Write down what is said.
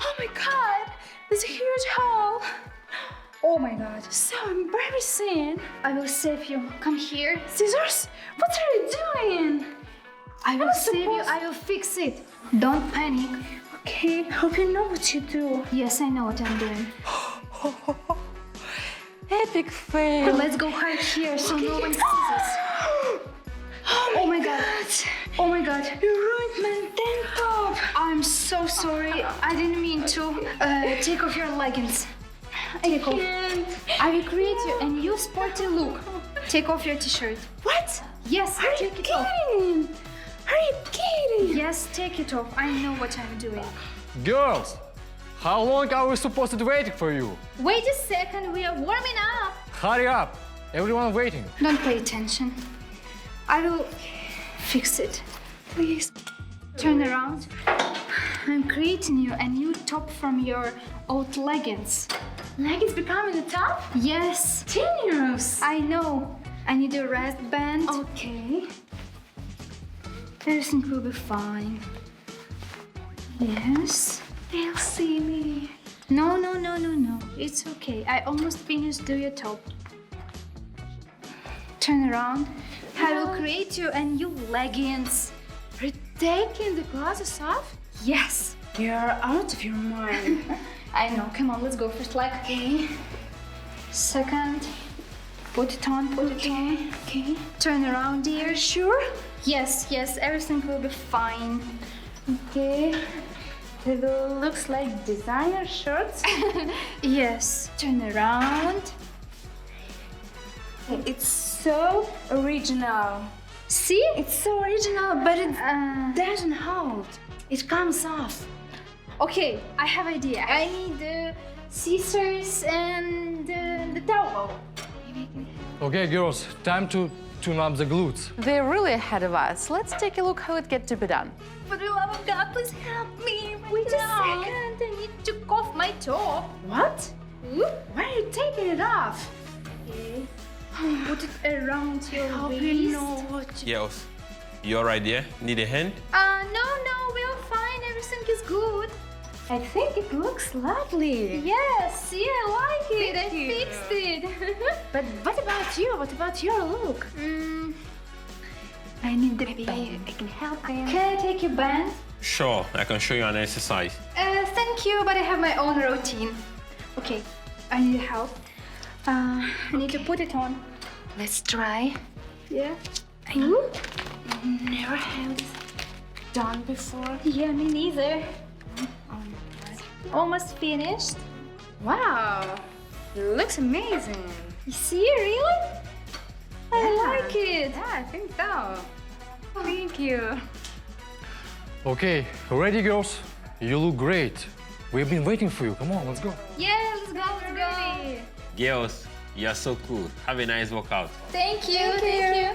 Oh my God, there's a huge hole. Oh my God, so embarrassing. I will save you. Come here. Scissors, what are you doing? I will save you. I will fix it. Don't panic. Okay, hope you know what you do. Yes, I know what I'm doing. Epic fail. Let's go hide here so no one sees us. Oh my God. Oh my God. You ruined my tank top. I'm so sorry. I didn't mean to. Take off your leggings. I can't. I will create you a new sporty look. Take off your t-shirt. What? Yes, Are you take it off. kidding? Are you kidding? Yes, take it off. I know what I'm doing. Girls, how long are we supposed to be waiting for you? Wait a second, we are warming up. Hurry up, everyone waiting. Don't pay attention. I will fix it. Please. Turn around. I'm creating you a new top from your old leggings. Leggings becoming a top? Yes, Genius. I know. I need a rest band. Okay. Everything will be fine. Yes. They'll see me. No. It's okay. I almost finished your top. Turn around. I will create you a new leggings. Are you taking the glasses off? Yes. You're out of your mind. I know. Come on, let's go. First leg. Okay. Second. Put it on. Put it on. Okay. Turn around, dear. Sure? Yes. Everything will be fine. Okay. It looks like designer shirts. Yes. Turn around. It's so original. See? It's so original, but it doesn't hold. It comes off. Okay, I have idea. I need the scissors and the towel. Okay, girls, time to tune up the glutes. They're really ahead of us. Let's take a look how it gets to be done. For the love of God, please help me. Wait a now. second. I need to cough my top. What? Why are you taking it off? Okay. Put it around your Hope waist. you know what to Yes. You all right there? Need a hand? No, we're fine. Everything is good. I think it looks lovely. Yes, I like it. Thank I you. fixed it. But what about you? What about your look? I need the Maybe band. I can help you. Can I take your band? Sure, I can show you an exercise. Thank you, but I have my own routine. Okay, I need help. I need to put it on. Let's try. Yeah. I never had this done before. Yeah, me neither. Almost finished. Wow, it looks amazing. You see, really? I like it. Yeah, I think so. Thank you. Okay, ready, girls? You look great. We've been waiting for you. Come on, let's go. Yeah, let's go. Girls, you're so cool. Have a nice workout. Thank you.